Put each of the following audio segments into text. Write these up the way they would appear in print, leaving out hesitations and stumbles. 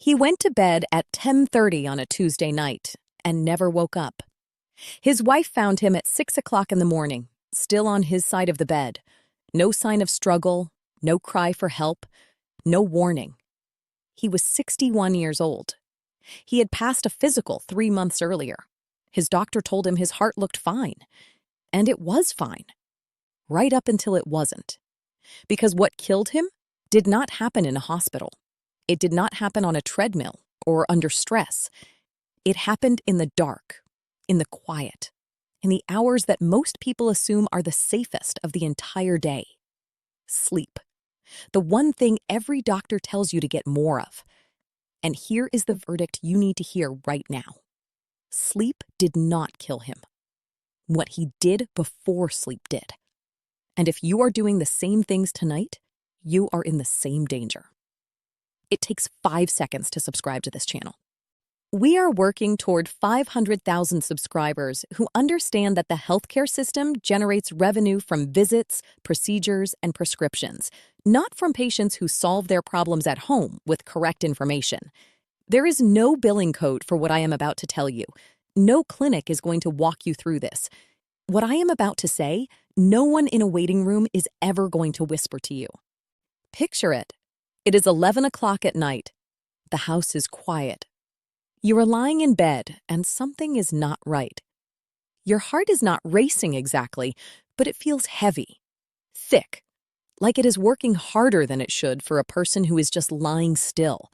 He went to bed at 10:30 on a Tuesday night and never woke up. His wife found him at 6 o'clock in the morning, still on his side of the bed. No sign of struggle, no cry for help, no warning. He was 61 years old. He had passed a physical 3 months earlier. His doctor told him his heart looked fine. And it was fine. Right up until it wasn't. Because what killed him did not happen in a hospital. It did not happen on a treadmill or under stress. It happened in the dark, in the quiet, in the hours that most people assume are the safest of the entire day. Sleep. The one thing every doctor tells you to get more of. And here is the verdict you need to hear right now. Sleep did not kill him. What he did before sleep did. And if you are doing the same things tonight, you are in the same danger. It takes 5 seconds to subscribe to this channel. We are working toward 500,000 subscribers who understand that the healthcare system generates revenue from visits, procedures, and prescriptions, not from patients who solve their problems at home with correct information. There is no billing code for what I am about to tell you. No clinic is going to walk you through this. What I am about to say, no one in a waiting room is ever going to whisper to you. Picture it. It is 11 o'clock at night. The house is quiet. You are lying in bed and something is not right. Your heart is not racing exactly, but it feels heavy, thick, like it is working harder than it should for a person who is just lying still.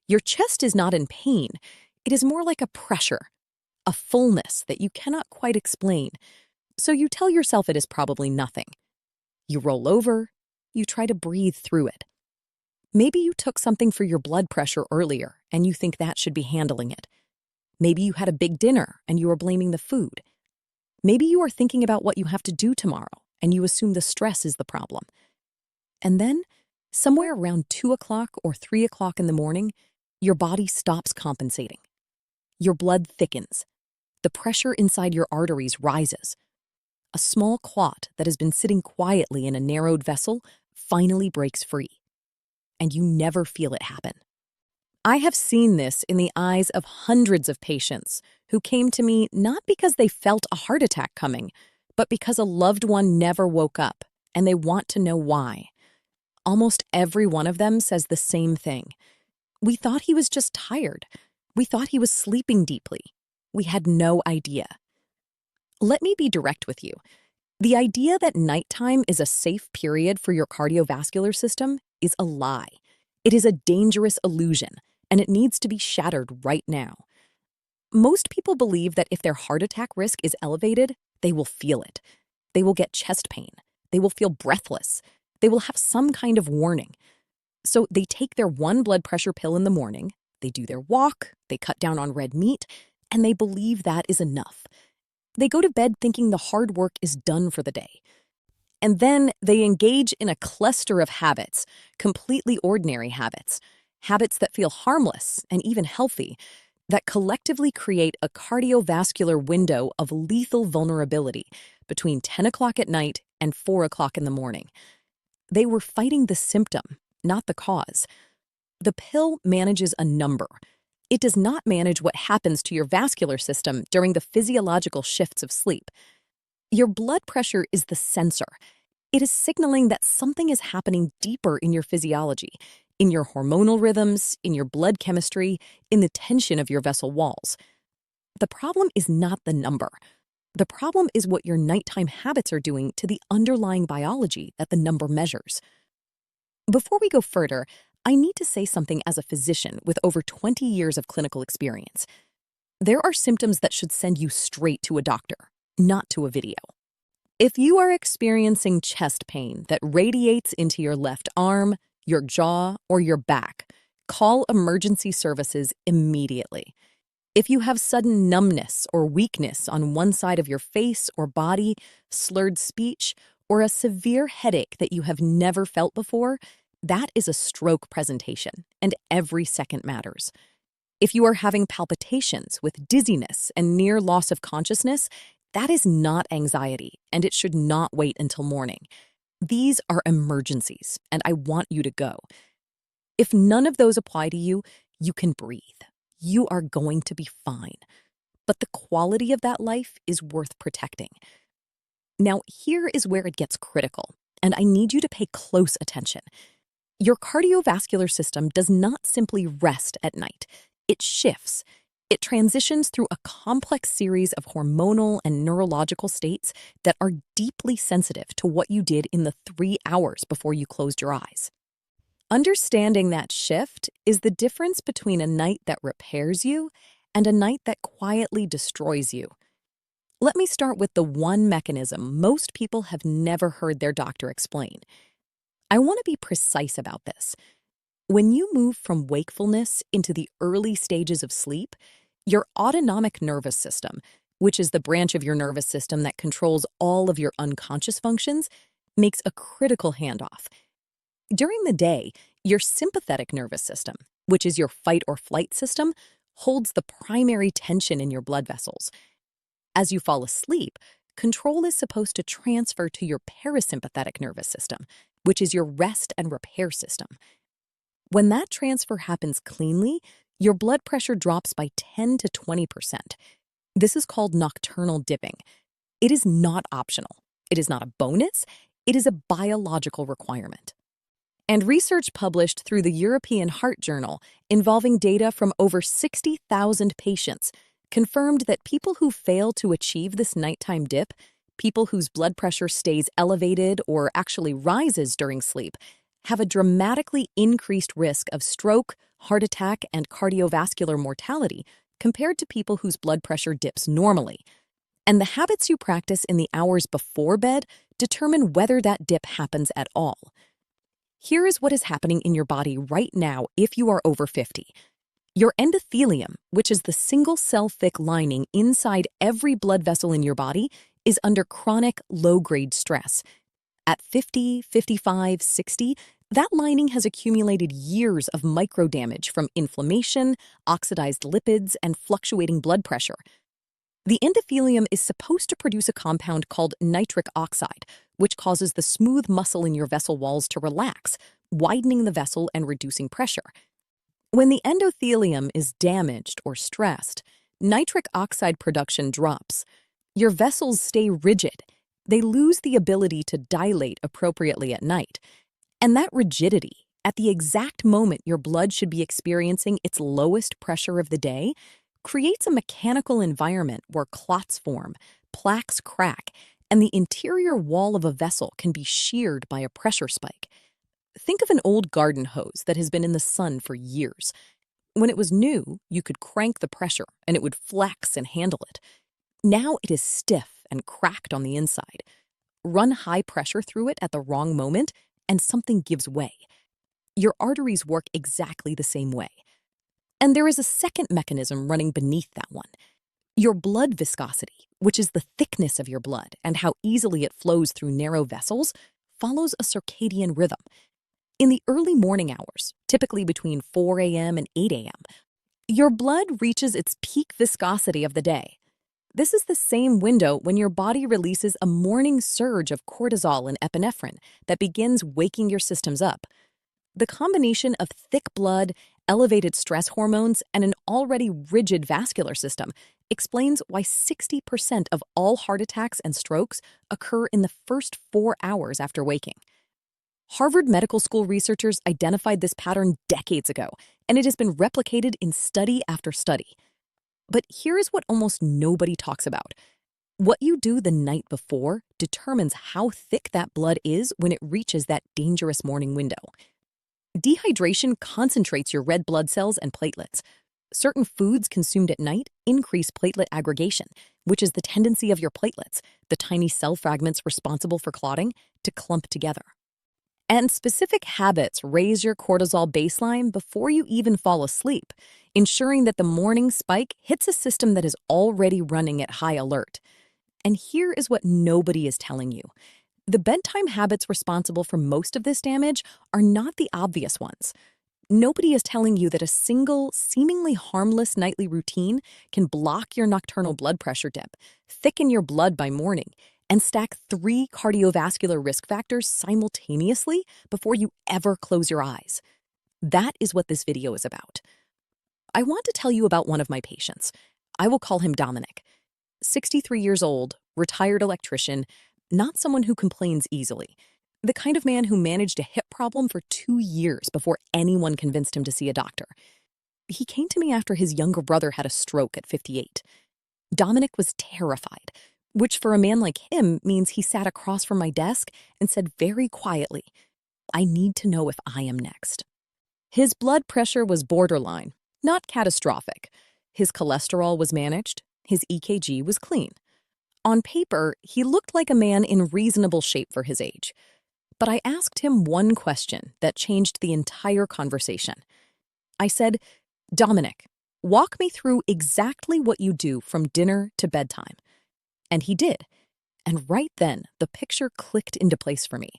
Your chest is not in pain. It is more like a pressure, a fullness that you cannot quite explain. So you tell yourself it is probably nothing. You roll over, you try to breathe through it. Maybe you took something for your blood pressure earlier and you think that should be handling it. Maybe you had a big dinner and you are blaming the food. Maybe you are thinking about what you have to do tomorrow and you assume the stress is the problem. And then, somewhere around 2 o'clock or 3 o'clock in the morning, your body stops compensating. Your blood thickens. The pressure inside your arteries rises. A small clot that has been sitting quietly in a narrowed vessel finally breaks free. And you never feel it happen. I have seen this in the eyes of hundreds of patients who came to me not because they felt a heart attack coming, but because a loved one never woke up and they want to know why. Almost every one of them says the same thing. We thought he was just tired. We thought he was sleeping deeply. We had no idea. Let me be direct with you. The idea that nighttime is a safe period for your cardiovascular system is a lie. It is a dangerous illusion, and it needs to be shattered right now. Most people believe that if their heart attack risk is elevated, they will feel it. They will get chest pain. They will feel breathless. They will have some kind of warning. So they take their one blood pressure pill in the morning, they do their walk, they cut down on red meat, and they believe that is enough. They go to bed thinking the hard work is done for the day. And then they engage in a cluster of habits, completely ordinary habits, habits that feel harmless and even healthy, that collectively create a cardiovascular window of lethal vulnerability between 10 o'clock at night and 4 o'clock in the morning. They were fighting the symptom, not the cause. The pill manages a number. It does not manage what happens to your vascular system during the physiological shifts of sleep. Your blood pressure is the sensor. It is signaling that something is happening deeper in your physiology, in your hormonal rhythms, in your blood chemistry, in the tension of your vessel walls. The problem is not the number. The problem is what your nighttime habits are doing to the underlying biology that the number measures. Before we go further, I need to say something as a physician with over 20 years of clinical experience. There are symptoms that should send you straight to a doctor, not to a video. If you are experiencing chest pain that radiates into your left arm, your jaw, or your back, call emergency services immediately. If you have sudden numbness or weakness on one side of your face or body, slurred speech, or a severe headache that you have never felt before, that is a stroke presentation, and every second matters. If you are having palpitations with dizziness and near loss of consciousness, that is not anxiety, and it should not wait until morning. These are emergencies, and I want you to go. If none of those apply to you, You can breathe. You are going to be fine. But the quality of that life is worth protecting. Now, here is where it gets critical, and I need you to pay close attention. Your cardiovascular system does not simply rest at night. It shifts. It transitions through a complex series of hormonal and neurological states that are deeply sensitive to what you did in the 3 hours before you closed your eyes. Understanding that shift is the difference between a night that repairs you and a night that quietly destroys you. Let me start with the one mechanism most people have never heard their doctor explain. I want to be precise about this. When you move from wakefulness into the early stages of sleep, your autonomic nervous system, which is the branch of your nervous system that controls all of your unconscious functions, makes a critical handoff. During the day, your sympathetic nervous system, which is your fight or flight system, holds the primary tension in your blood vessels. As you fall asleep, control is supposed to transfer to your parasympathetic nervous system, which is your rest and repair system. When that transfer happens cleanly, your blood pressure drops by 10 to 20%. This is called nocturnal dipping. It is not optional. It is not a bonus. It is a biological requirement. And research published through the European Heart Journal involving data from over 60,000 patients confirmed that people who fail to achieve this nighttime dip, people whose blood pressure stays elevated or actually rises during sleep, have a dramatically increased risk of stroke, heart attack, and cardiovascular mortality compared to people whose blood pressure dips normally. And the habits you practice in the hours before bed determine whether that dip happens at all. Here is what is happening in your body right now if you are over 50. Your endothelium, which is the single-cell thick lining inside every blood vessel in your body, is under chronic low-grade stress. At 50, 55, 60, that lining has accumulated years of microdamage from inflammation, oxidized lipids, and fluctuating blood pressure. The endothelium is supposed to produce a compound called nitric oxide, which causes the smooth muscle in your vessel walls to relax, widening the vessel and reducing pressure. When the endothelium is damaged or stressed, nitric oxide production drops. Your vessels stay rigid. They lose the ability to dilate appropriately at night. And that rigidity, at the exact moment your blood should be experiencing its lowest pressure of the day, creates a mechanical environment where clots form, plaques crack, and the interior wall of a vessel can be sheared by a pressure spike. Think of an old garden hose that has been in the sun for years. When it was new, you could crank the pressure and it would flex and handle it. Now it is stiff and cracked on the inside. Run high pressure through it at the wrong moment, and something gives way. Your arteries work exactly the same way. And there is a second mechanism running beneath that one. Your blood viscosity, which is the thickness of your blood and how easily it flows through narrow vessels, follows a circadian rhythm. In the early morning hours, typically between 4 a.m. and 8 a.m., your blood reaches its peak viscosity of the day. This is the same window when your body releases a morning surge of cortisol and epinephrine that begins waking your systems up. The combination of thick blood, elevated stress hormones, and an already rigid vascular system explains why 60% of all heart attacks and strokes occur in the first 4 hours after waking. Harvard Medical School researchers identified this pattern decades ago, and it has been replicated in study after study. But here is what almost nobody talks about. What you do the night before determines how thick that blood is when it reaches that dangerous morning window. Dehydration concentrates your red blood cells and platelets. Certain foods consumed at night increase platelet aggregation, which is the tendency of your platelets, the tiny cell fragments responsible for clotting, to clump together. And specific habits raise your cortisol baseline before you even fall asleep, ensuring that the morning spike hits a system that is already running at high alert. And here is what nobody is telling you. The bedtime habits responsible for most of this damage are not the obvious ones. Nobody is telling you that a single, seemingly harmless nightly routine can block your nocturnal blood pressure dip, thicken your blood by morning, and stack 3 cardiovascular risk factors simultaneously before you ever close your eyes. That is what this video is about. I want to tell you about one of my patients. I will call him Dominic. 63 years old, retired electrician, not someone who complains easily. The kind of man who managed a hip problem for 2 years before anyone convinced him to see a doctor. He came to me after his younger brother had a stroke at 58. Dominic was terrified, which for a man like him means he sat across from my desk and said very quietly, "I need to know if I am next." His blood pressure was borderline, not catastrophic. His cholesterol was managed. His EKG was clean. On paper, he looked like a man in reasonable shape for his age. But I asked him one question that changed the entire conversation. I said, "Dominic, walk me through exactly what you do from dinner to bedtime." And he did. And right then, the picture clicked into place for me.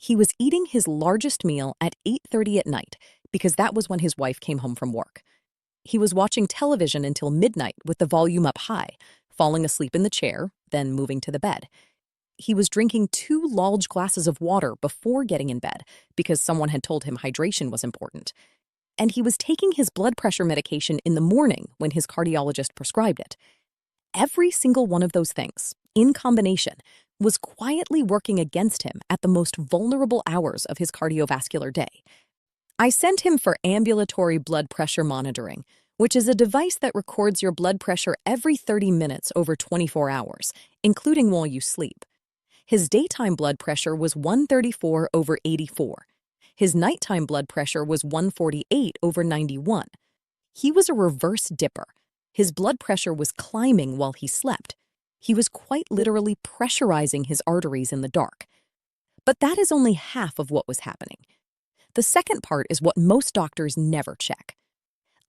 He was eating his largest meal at 8:30 at night because that was when his wife came home from work. He was watching television until midnight with the volume up high, falling asleep in the chair, then moving to the bed. He was drinking 2 large glasses of water before getting in bed because someone had told him hydration was important. And he was taking his blood pressure medication in the morning when his cardiologist prescribed it. Every single one of those things, in combination, was quietly working against him at the most vulnerable hours of his cardiovascular day. I sent him for ambulatory blood pressure monitoring, which is a device that records your blood pressure every 30 minutes over 24 hours, including while you sleep. His daytime blood pressure was 134/84. His nighttime blood pressure was 148/91. He was a reverse dipper. His blood pressure was climbing while he slept. He was quite literally pressurizing his arteries in the dark. But that is only half of what was happening. The second part is what most doctors never check.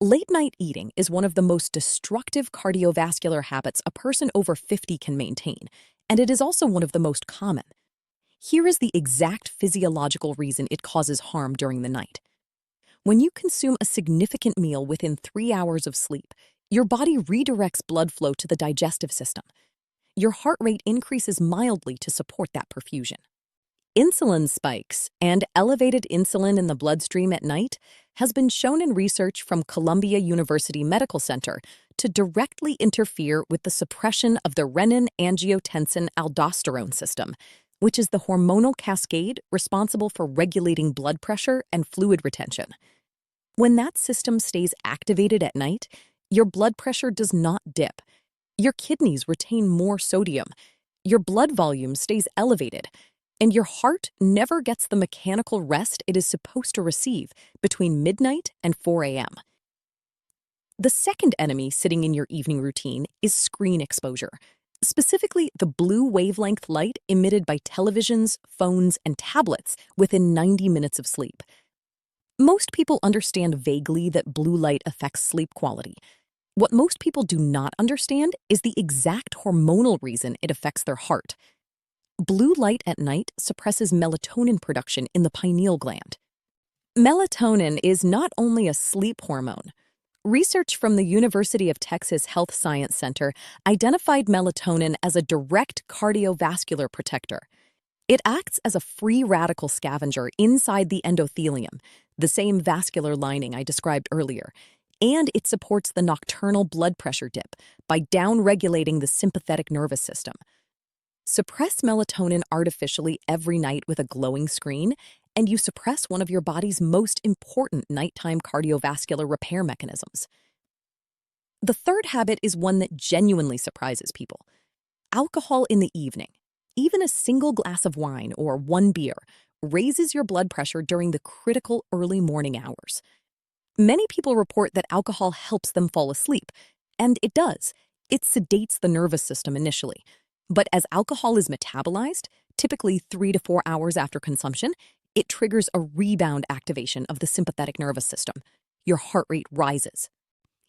Late-night eating is one of the most destructive cardiovascular habits a person over 50 can maintain, and it is also one of the most common. Here is the exact physiological reason it causes harm during the night. When you consume a significant meal within 3 hours of sleep, your body redirects blood flow to the digestive system. Your heart rate increases mildly to support that perfusion. Insulin spikes and elevated insulin in the bloodstream at night has been shown in research from Columbia University Medical Center to directly interfere with the suppression of the renin-angiotensin-aldosterone system, which is the hormonal cascade responsible for regulating blood pressure and fluid retention. When that system stays activated at night, your blood pressure does not dip. Your kidneys retain more sodium. Your blood volume stays elevated. And your heart never gets the mechanical rest it is supposed to receive between midnight and 4 a.m. The second enemy sitting in your evening routine is screen exposure, specifically the blue wavelength light emitted by televisions, phones, and tablets within 90 minutes of sleep. Most people understand vaguely that blue light affects sleep quality. What most people do not understand is the exact hormonal reason it affects their heart. Blue light at night suppresses melatonin production in the pineal gland. Melatonin is not only a sleep hormone. Research from the University of Texas Health Science Center identified melatonin as a direct cardiovascular protector. It acts as a free radical scavenger inside the endothelium, the same vascular lining I described earlier, and it supports the nocturnal blood pressure dip by downregulating the sympathetic nervous system. Suppress melatonin artificially every night with a glowing screen, and you suppress one of your body's most important nighttime cardiovascular repair mechanisms. The third habit is one that genuinely surprises people. Alcohol in the evening. Even a single glass of wine or one beer raises your blood pressure during the critical early morning hours. Many people report that alcohol helps them fall asleep, and it does. It sedates the nervous system initially. But as alcohol is metabolized, typically 3 to 4 hours after consumption, it triggers a rebound activation of the sympathetic nervous system. Your heart rate rises.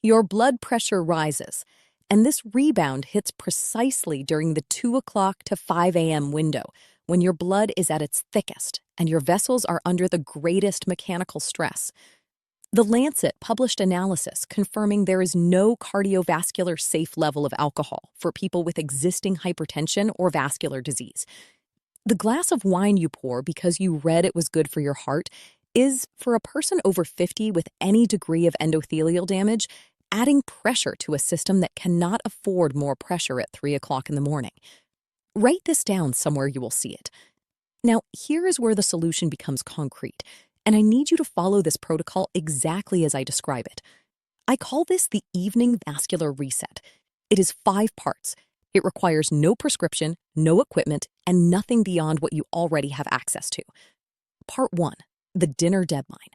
Your blood pressure rises. And this rebound hits precisely during the 2 o'clock to 5 a.m. window, when your blood is at its thickest and your vessels are under the greatest mechanical stress. The Lancet published analysis confirming there is no cardiovascular safe level of alcohol for people with existing hypertension or vascular disease. The glass of wine you pour because you read it was good for your heart is for a person over 50 with any degree of endothelial damage, adding pressure to a system that cannot afford more pressure at 3 o'clock in the morning. Write this down somewhere you will see it. Now, here is where the solution becomes concrete, and I need you to follow this protocol exactly as I describe it. I call this the evening vascular reset. It is 5 parts. It requires no prescription, no equipment, and nothing beyond what you already have access to. Part 1, the dinner deadline.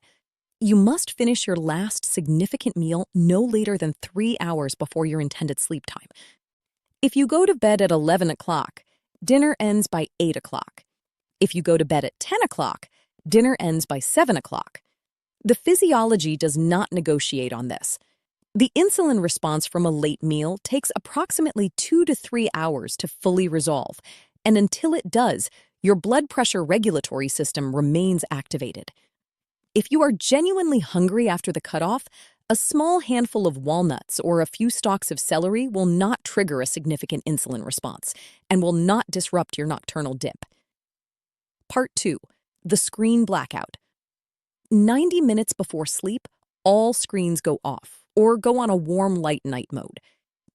You must finish your last significant meal no later than 3 hours before your intended sleep time. If you go to bed at 11 o'clock, dinner ends by 8 o'clock. If you go to bed at 10 o'clock, dinner ends by 7 o'clock. The physiology does not negotiate on this. The insulin response from a late meal takes approximately 2 to 3 hours to fully resolve, and until it does, your blood pressure regulatory system remains activated. If you are genuinely hungry after the cutoff, a small handful of walnuts or a few stalks of celery will not trigger a significant insulin response and will not disrupt your nocturnal dip. Part 2, the screen blackout. 90 minutes before sleep, all screens go off or go on a warm light night mode.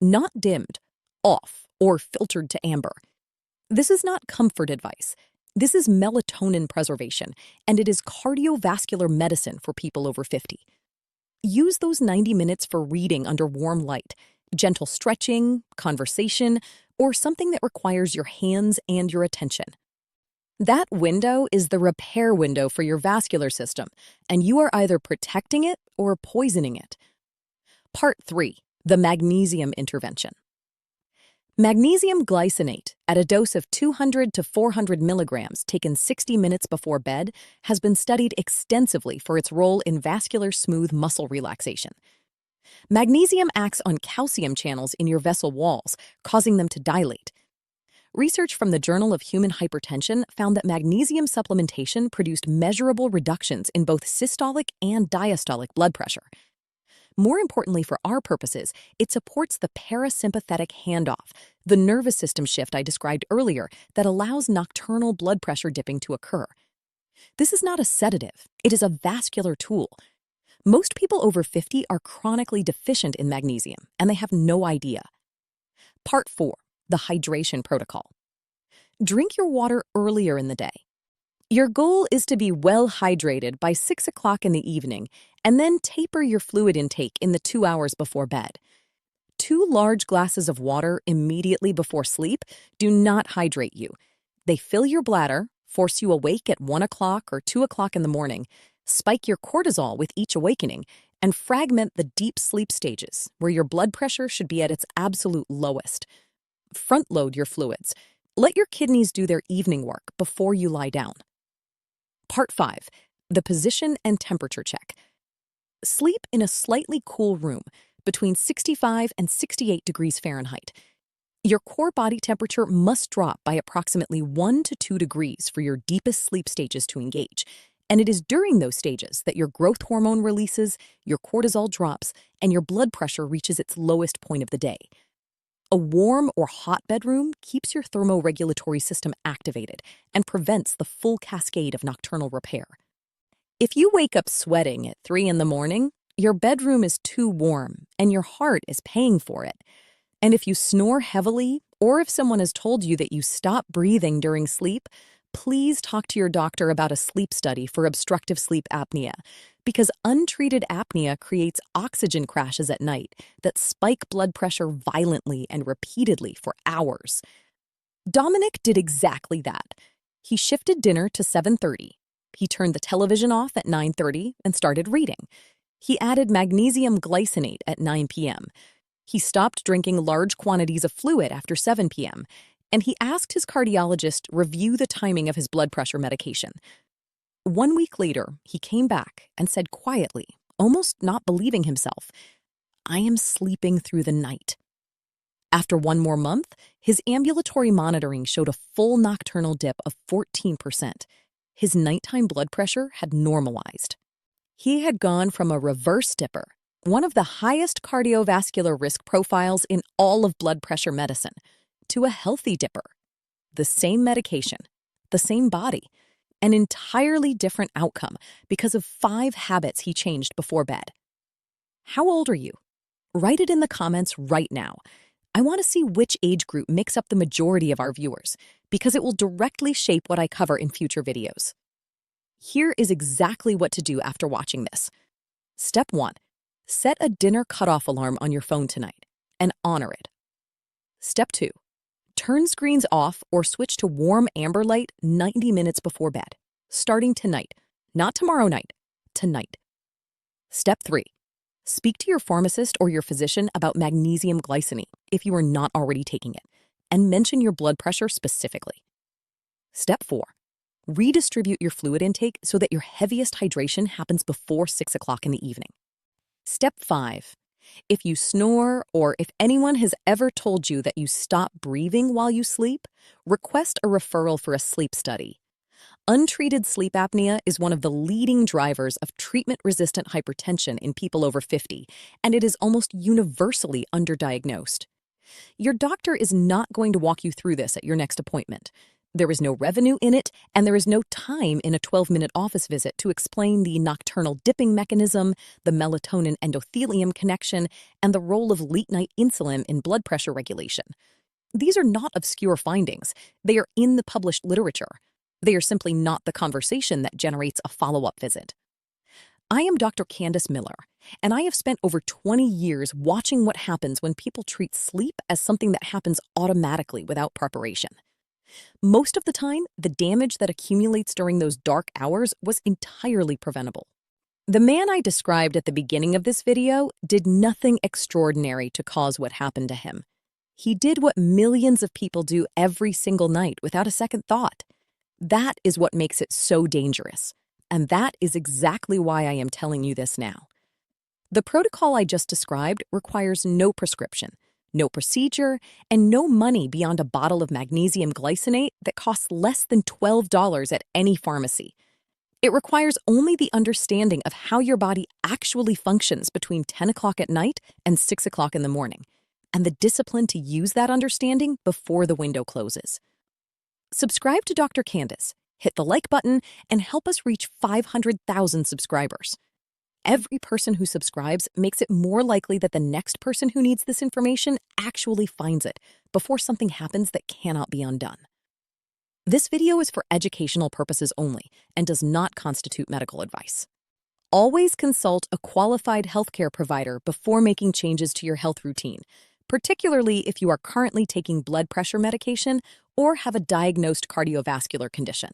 Not dimmed, off, or filtered to amber. This is not comfort advice. This is melatonin preservation, and it is cardiovascular medicine for people over 50. Use those 90 minutes for reading under warm light, gentle stretching, conversation, or something that requires your hands and your attention. That window is the repair window for your vascular system, and you are either protecting it or poisoning it. Part 3, the magnesium intervention. Magnesium glycinate at a dose of 200 to 400 milligrams taken 60 minutes before bed has been studied extensively for its role in vascular smooth muscle relaxation. Magnesium acts on calcium channels in your vessel walls, causing them to dilate. Research from the Journal of Human Hypertension found that magnesium supplementation produced measurable reductions in both systolic and diastolic blood pressure. More importantly for our purposes, it supports the parasympathetic handoff, the nervous system shift I described earlier that allows nocturnal blood pressure dipping to occur. This is not a sedative, it is a vascular tool. Most people over 50 are chronically deficient in magnesium, and they have no idea. Part 4, the hydration protocol. Drink your water earlier in the day. Your goal is to be well hydrated by 6 o'clock in the evening and then taper your fluid intake in the 2 hours before bed. 2 large glasses of water immediately before sleep do not hydrate you. They fill your bladder, force you awake at 1 o'clock or 2 o'clock in the morning, spike your cortisol with each awakening, and fragment the deep sleep stages where your blood pressure should be at its absolute lowest. Front-load your fluids. Let your kidneys do their evening work before you lie down. Part 5, the position and temperature check. Sleep in a slightly cool room between 65 and 68 degrees Fahrenheit. Your core body temperature must drop by approximately 1 to 2 degrees for your deepest sleep stages to engage, and it is during those stages that your growth hormone releases, your cortisol drops, and your blood pressure reaches its lowest point of the day. A warm or hot bedroom keeps your thermoregulatory system activated and prevents the full cascade of nocturnal repair. If you wake up sweating at 3 in the morning, your bedroom is too warm and your heart is paying for it. And if you snore heavily, or if someone has told you that you stop breathing during sleep, please talk to your doctor about a sleep study for obstructive sleep apnea, because untreated apnea creates oxygen crashes at night that spike blood pressure violently and repeatedly for hours. Dominic did exactly that. He shifted dinner to 7:30. He turned the television off at 9:30 and started reading. He added magnesium glycinate at 9 p.m. He stopped drinking large quantities of fluid after 7 p.m., and he asked his cardiologist review the timing of his blood pressure medication. 1 week later, he came back and said quietly, almost not believing himself, "I am sleeping through the night." After 1 more month, his ambulatory monitoring showed a full nocturnal dip of 14%. His nighttime blood pressure had normalized. He had gone from a reverse dipper, one of the highest cardiovascular risk profiles in all of blood pressure medicine, to a healthy dipper. The same medication, the same body, An entirely different outcome because of 5 habits he changed before bed. How old are you? Write it in the comments right now. I want to see which age group makes up the majority of our viewers, because it will directly shape what I cover in future videos. Here is exactly what to do after watching this. Step 1. Set a dinner cutoff alarm on your phone tonight and honor it. Step 2. Turn screens off or switch to warm amber light 90 minutes before bed, starting tonight, not tomorrow night, tonight. Step 3. Speak to your pharmacist or your physician about magnesium glycinate if you are not already taking it, and mention your blood pressure specifically. Step 4. Redistribute your fluid intake so that your heaviest hydration happens before 6 o'clock in the evening. Step 5. If you snore or if anyone has ever told you that you stop breathing while you sleep, request a referral for a sleep study. Untreated sleep apnea is one of the leading drivers of treatment-resistant hypertension in people over 50, and it is almost universally underdiagnosed. Your doctor is not going to walk you through this at your next appointment. There is no revenue in it, and there is no time in a 12-minute office visit to explain the nocturnal dipping mechanism, the melatonin-endothelium connection, and the role of late-night insulin in blood pressure regulation. These are not obscure findings. They are in the published literature. They are simply not the conversation that generates a follow-up visit. I am Dr. Candace Miller, and I have spent over 20 years watching what happens when people treat sleep as something that happens automatically without preparation. Most of the time, the damage that accumulates during those dark hours was entirely preventable. The man I described at the beginning of this video did nothing extraordinary to cause what happened to him. He did what millions of people do every single night without a second thought. That is what makes it so dangerous, and that is exactly why I am telling you this now. The protocol I just described requires no prescription, no procedure, and no money beyond a bottle of magnesium glycinate that costs less than $12 at any pharmacy. It requires only the understanding of how your body actually functions between 10 o'clock at night and 6 o'clock in the morning, and the discipline to use that understanding before the window closes. Subscribe to Dr. Candace, hit the like button, and help us reach 500,000 subscribers. Every person who subscribes makes it more likely that the next person who needs this information actually finds it before something happens that cannot be undone. This video is for educational purposes only and does not constitute medical advice. Always consult a qualified healthcare provider before making changes to your health routine, particularly if you are currently taking blood pressure medication or have a diagnosed cardiovascular condition.